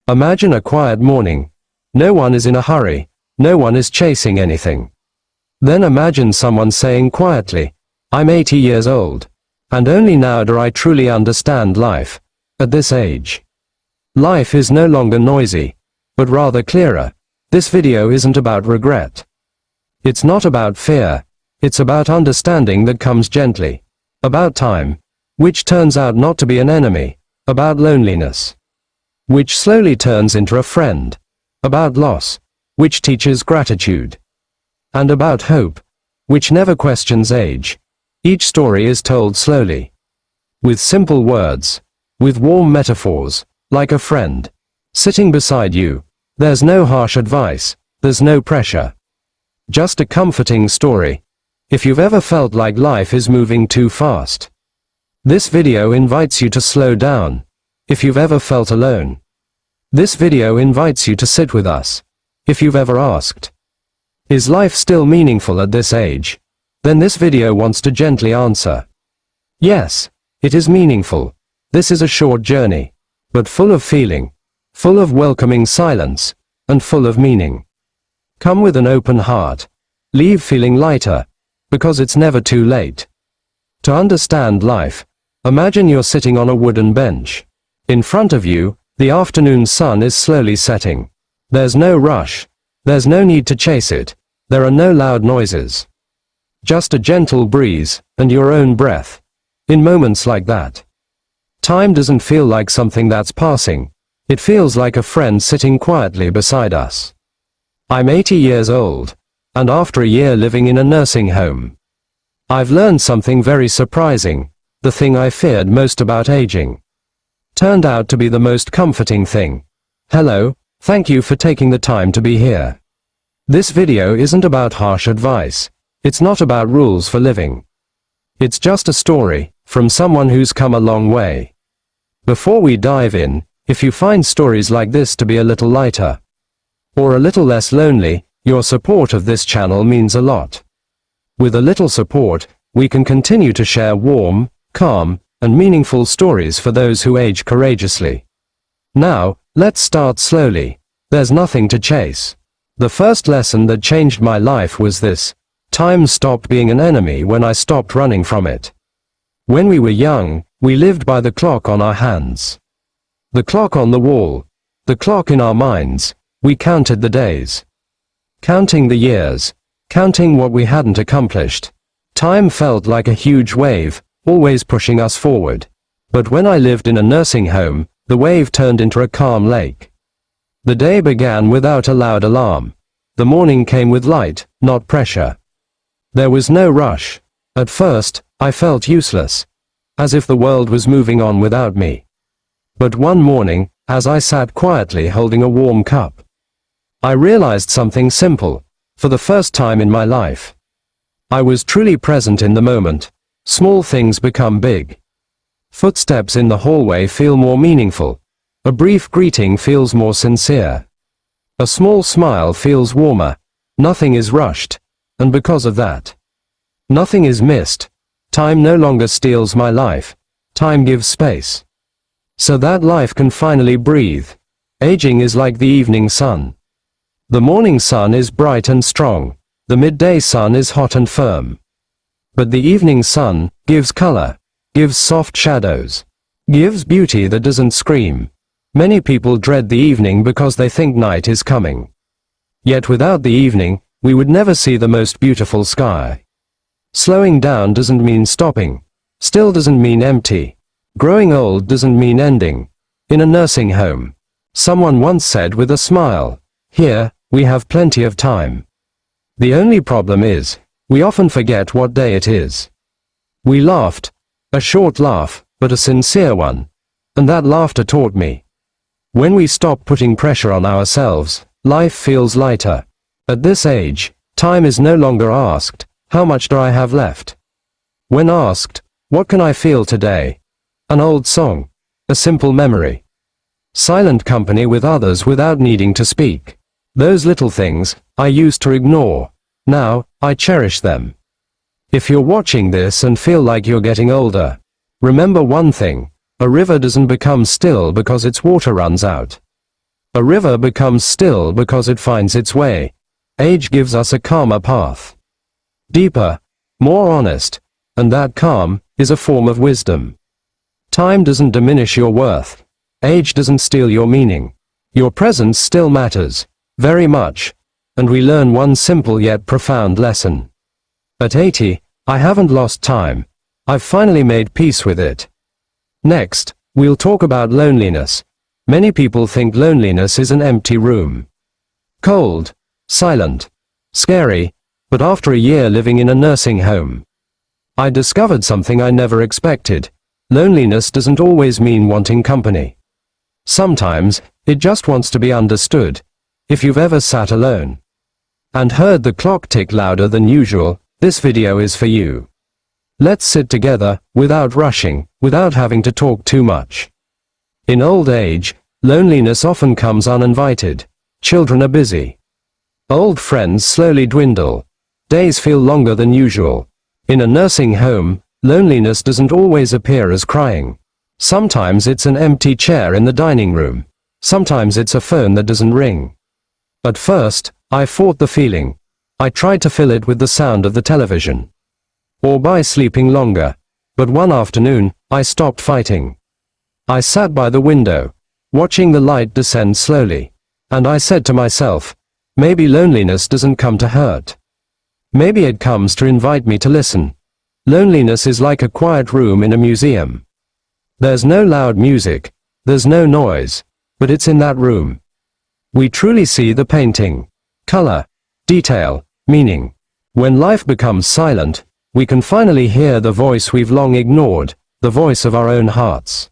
Imagine a quiet morning. No one is in a hurry. No one is chasing anything. Then imagine someone saying quietly, "I'm 80 years old. And only now do I truly understand life. At this age. Life is no longer noisy, but rather clearer." This video isn't about regret. It's not about fear. It's about understanding that comes gently. About time, which turns out not to be an enemy. About loneliness, which slowly turns into a friend. About loss, which teaches gratitude. And about hope, which never questions age. Each story is told slowly. With simple words. With warm metaphors, like a friend. Sitting beside you. There's no harsh advice. There's no pressure. Just a comforting story. If you've ever felt like life is moving too fast. This video invites you to slow down. If you've ever felt alone. This video invites you to sit with us. If you've ever asked, is life still meaningful at this age? Then this video wants to gently answer. Yes, it is meaningful. This is a short journey, but full of feeling, full of welcoming silence, and full of meaning. Come with an open heart. Leave feeling lighter, because it's never too late. To understand life, imagine you're sitting on a wooden bench. In front of you, the afternoon sun is slowly setting. There's no rush. There's no need to chase it. There are no loud noises. Just a gentle breeze, and your own breath. In moments like that, time doesn't feel like something that's passing. It feels like a friend sitting quietly beside us. I'm 80 years old, and after a year living in a nursing home, I've learned something very surprising. The thing I feared most about aging turned out to be the most comforting thing. Hello, thank you for taking the time to be here. This video isn't about harsh advice. It's not about rules for living. It's just a story, from someone who's come a long way. Before we dive in, if you find stories like this to be a little lighter, or a little less lonely, your support of this channel means a lot. With a little support, we can continue to share warm, calm, and meaningful stories for those who age courageously. Now, let's start slowly. There's nothing to chase. The first lesson that changed my life was this. Time stopped being an enemy when I stopped running from it. When we were young, we lived by the clock on our hands. The clock on the wall. The clock in our minds. We counted the days. Counting the years. Counting what we hadn't accomplished. Time felt like a huge wave, always pushing us forward. But when I lived in a nursing home, the wave turned into a calm lake. The day began without a loud alarm. The morning came with light, not pressure. There was no rush. At first, I felt useless. As if the world was moving on without me. But one morning, as I sat quietly holding a warm cup, I realized something simple. For the first time in my life, I was truly present in the moment. Small things become big. Footsteps in the hallway feel more meaningful. A brief greeting feels more sincere. A small smile feels warmer. Nothing is rushed. And because of that, nothing is missed. Time no longer steals my life. Time gives space. So that life can finally breathe. Aging is like the evening sun. The morning sun is bright and strong. The midday sun is hot and firm. But the evening sun gives color, gives soft shadows, gives beauty that doesn't scream. Many people dread the evening because they think night is coming. Yet without the evening, we would never see the most beautiful sky. Slowing down doesn't mean stopping. Still doesn't mean empty. Growing old doesn't mean ending. In a nursing home, someone once said with a smile, "Here, we have plenty of time." The only problem is, we often forget what day it is. We laughed. A short laugh, but a sincere one. And that laughter taught me. When we stop putting pressure on ourselves, life feels lighter. At this age, time is no longer asked, "How much do I have left?" When asked, "What can I feel today?" An old song. A simple memory. Silent company with others without needing to speak. Those little things, I used to ignore. Now, I cherish them. If you're watching this and feel like you're getting older, remember one thing. A river doesn't become still because its water runs out. A river becomes still because it finds its way. Age gives us a calmer path. Deeper, more honest, and that calm is a form of wisdom. Time doesn't diminish your worth. Age doesn't steal your meaning. Your presence still matters, very much, and we learn one simple yet profound lesson. At 80, I haven't lost time. I've finally made peace with it. Next, we'll talk about loneliness. Many people think loneliness is an empty room. Cold, silent, scary, but after a year living in a nursing home, I discovered something I never expected. Loneliness doesn't always mean wanting company. Sometimes, it just wants to be understood. If you've ever sat alone and heard the clock tick louder than usual, this video is for you. Let's sit together, without rushing, without having to talk too much. In old age, loneliness often comes uninvited. Children are busy. Old friends slowly dwindle. Days feel longer than usual. In a nursing home, loneliness doesn't always appear as crying. Sometimes it's an empty chair in the dining room. Sometimes it's a phone that doesn't ring. At first, I fought the feeling. I tried to fill it with the sound of the television, or by sleeping longer. But one afternoon, I stopped fighting. I sat by the window, watching the light descend slowly, and I said to myself, maybe loneliness doesn't come to hurt. Maybe it comes to invite me to listen. Loneliness is like a quiet room in a museum. There's no loud music, there's no noise, but it's in that room we truly see the painting, color, detail, meaning. When life becomes silent, we can finally hear the voice we've long ignored, the voice of our own hearts.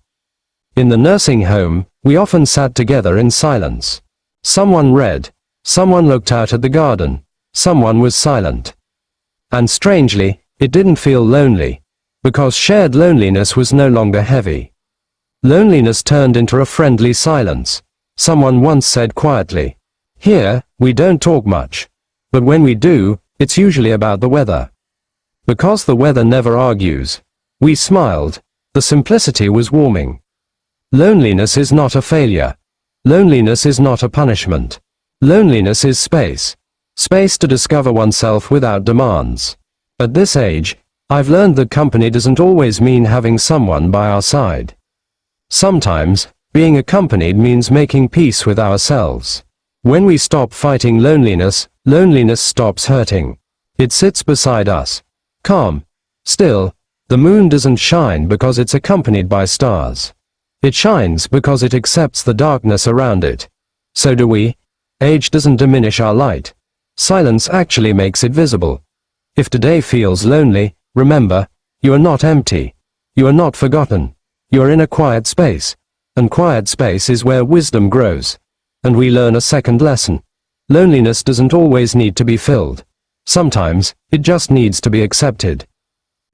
In the nursing home, we often sat together in silence. Someone read, someone looked out at the garden, someone was silent. And strangely, it didn't feel lonely, because shared loneliness was no longer heavy. Loneliness turned into a friendly silence. Someone once said quietly, "Here, we don't talk much. But when we do, it's usually about the weather." Because the weather never argues. We smiled. The simplicity was warming. Loneliness is not a failure. Loneliness is not a punishment. Loneliness is space. Space to discover oneself without demands. At this age, I've learned that company doesn't always mean having someone by our side. Sometimes, being accompanied means making peace with ourselves. When we stop fighting loneliness, loneliness stops hurting. It sits beside us. Calm. Still. The moon doesn't shine because it's accompanied by stars. It shines because it accepts the darkness around it. So do we. Age doesn't diminish our light. Silence actually makes it visible. If today feels lonely, remember, you are not empty. You are not forgotten. You are in a quiet space. And quiet space is where wisdom grows. And we learn a second lesson. Loneliness doesn't always need to be filled. Sometimes, it just needs to be accepted.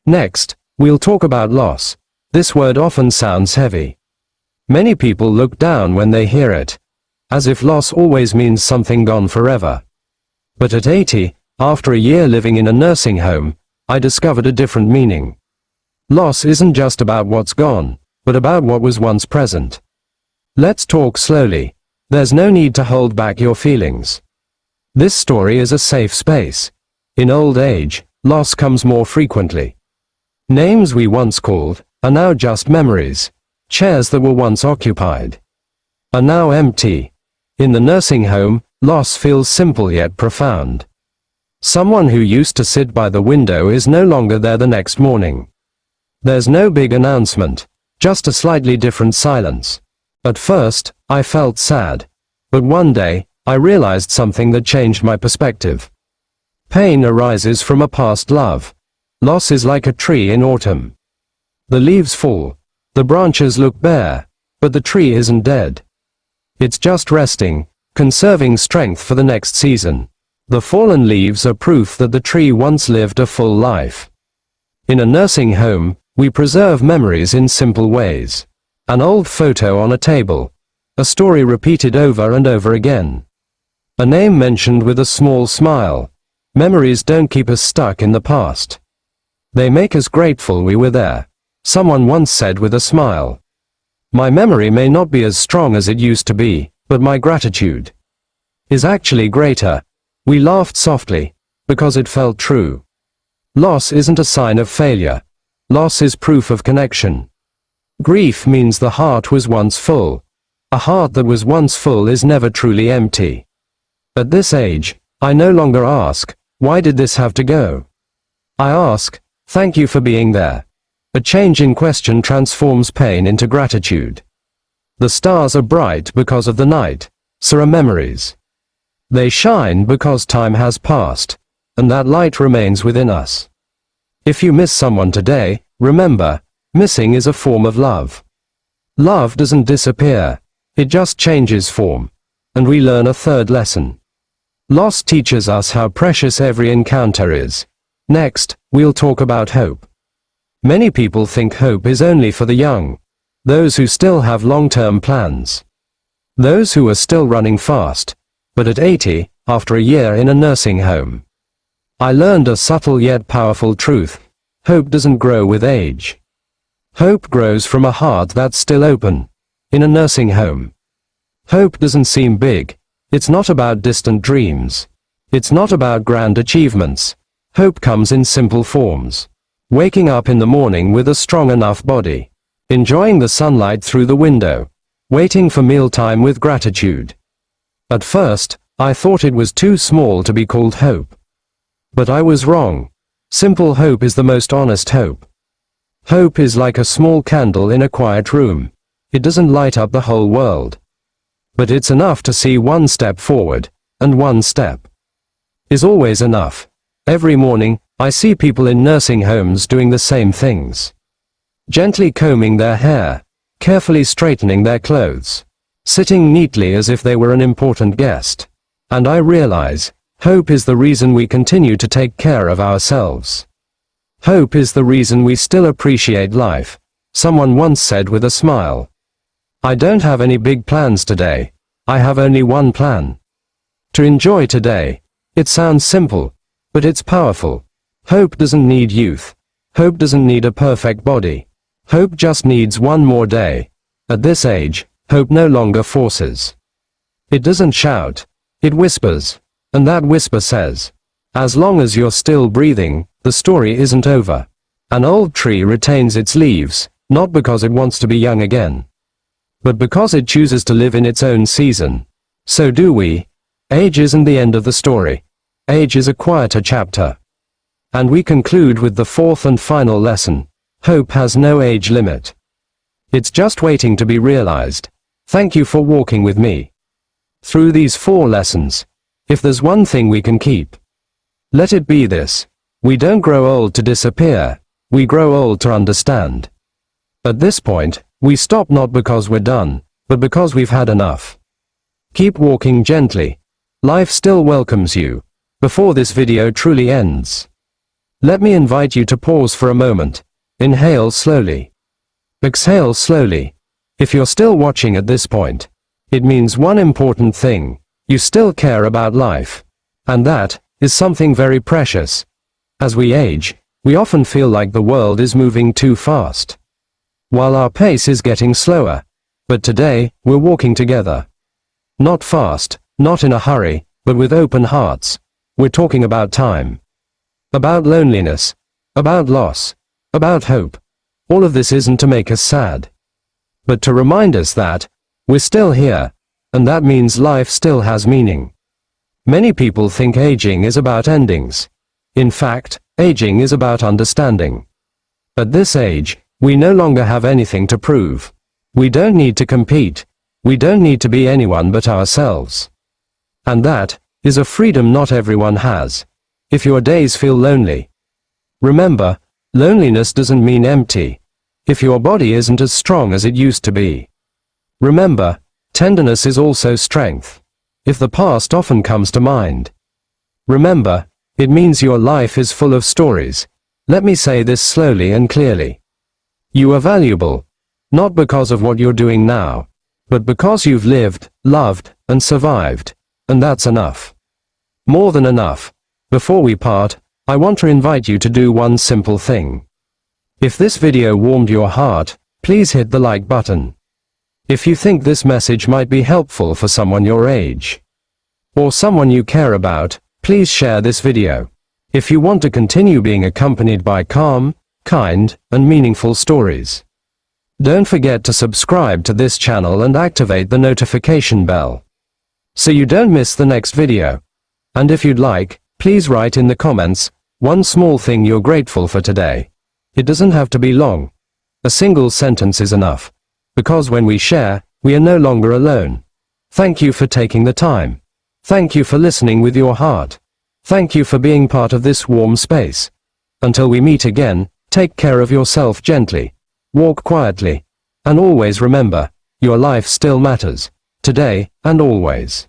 Next, we'll talk about loss. This word often sounds heavy. Many people look down when they hear it, as if loss always means something gone forever. But at 80, after a year living in a nursing home, I discovered a different meaning. Loss isn't just about what's gone, but about what was once present. Let's talk slowly. There's no need to hold back your feelings. This story is a safe space. In old age, loss comes more frequently. Names we once called are now just memories. Chairs that were once occupied are now empty. In the nursing home, loss feels simple yet profound. Someone who used to sit by the window is no longer there the next morning. There's no big announcement, just a slightly different silence. At first, I felt sad. But one day, I realized something that changed my perspective. Pain arises from a past love. Loss is like a tree in autumn. The leaves fall. The branches look bare. But the tree isn't dead. It's just resting, conserving strength for the next season. The fallen leaves are proof that the tree once lived a full life. In a nursing home, we preserve memories in simple ways. An old photo on a table. A story repeated over and over again. A name mentioned with a small smile. Memories don't keep us stuck in the past. They make us grateful we were there. Someone once said with a smile, "My memory may not be as strong as it used to be, but my gratitude is actually greater. We laughed softly, because it felt true. Loss isn't a sign of failure. Loss is proof of connection. Grief means the heart was once full. A heart that was once full is never truly empty. At this age, I no longer ask, why did this have to go? I ask, thank you for being there. A change in question transforms pain into gratitude. The stars are bright because of the night, so are memories. They shine because time has passed, and that light remains within us. If you miss someone today, remember, missing is a form of love. Love doesn't disappear, it just changes form. And we learn a third lesson. Loss teaches us how precious every encounter is. Next, we'll talk about hope. Many people think hope is only for the young, those who still have long-term plans, those who are still running fast, but at 80, after a year in a nursing home. I learned a subtle yet powerful truth. Hope doesn't grow with age. Hope grows from a heart that's still open, in a nursing home. Hope doesn't seem big. It's not about distant dreams. It's not about grand achievements. Hope comes in simple forms. Waking up in the morning with a strong enough body. Enjoying the sunlight through the window. Waiting for mealtime with gratitude. At first, I thought it was too small to be called hope. But I was wrong. Simple hope is the most honest hope. Hope is like a small candle in a quiet room. It doesn't light up the whole world. But it's enough to see one step forward, and one step is always enough. Every morning, I see people in nursing homes doing the same things. Gently combing their hair, carefully straightening their clothes, sitting neatly as if they were an important guest. And I realize, hope is the reason we continue to take care of ourselves. Hope is the reason we still appreciate life. Someone once said with a smile, I don't have any big plans today. I have only one plan. To enjoy today. It sounds simple, but it's powerful. Hope doesn't need youth. Hope doesn't need a perfect body. Hope just needs one more day. At this age, hope no longer forces. It doesn't shout. It whispers. And that whisper says, as long as you're still breathing, the story isn't over. An old tree retains its leaves, not because it wants to be young again, but because it chooses to live in its own season. So do we. Age isn't the end of the story. Age is a quieter chapter. And we conclude with the fourth and final lesson. Hope has no age limit. It's just waiting to be realized. Thank you for walking with me through these 4 lessons. If there's one thing we can keep, let it be this. We don't grow old to disappear. We grow old to understand. At this point, we stop not because we're done, but because we've had enough. Keep walking gently. Life still welcomes you. Before this video truly ends, let me invite you to pause for a moment. Inhale slowly. Exhale slowly. If you're still watching at this point, it means one important thing. You still care about life. And that is something very precious. As we age, we often feel like the world is moving too fast, while our pace is getting slower. But today, we're walking together. Not fast, not in a hurry, but with open hearts. We're talking about time, about loneliness, about loss, about hope. All of this isn't to make us sad, but to remind us that we're still here, and that means life still has meaning. Many people think aging is about endings. In fact, aging is about understanding. At this age, we no longer have anything to prove. We don't need to compete. We don't need to be anyone but ourselves. And that is a freedom not everyone has. If your days feel lonely, remember, loneliness doesn't mean empty. If your body isn't as strong as it used to be, remember, tenderness is also strength. If the past often comes to mind, remember, it means your life is full of stories. Let me say this slowly and clearly. You are valuable, not because of what you're doing now, but because you've lived, loved, and survived, and that's enough. More than enough. Before we part, I want to invite you to do one simple thing. If this video warmed your heart, please hit the like button. If you think this message might be helpful for someone your age, or someone you care about, please share this video. If you want to continue being accompanied by calm, kind, and meaningful stories, don't forget to subscribe to this channel and activate the notification bell, so you don't miss the next video. And if you'd like, please write in the comments, one small thing you're grateful for today. It doesn't have to be long. A single sentence is enough. Because when we share, we are no longer alone. Thank you for taking the time. Thank you for listening with your heart. Thank you for being part of this warm space. Until we meet again, take care of yourself gently. Walk quietly. And always remember, your life still matters. Today, and always.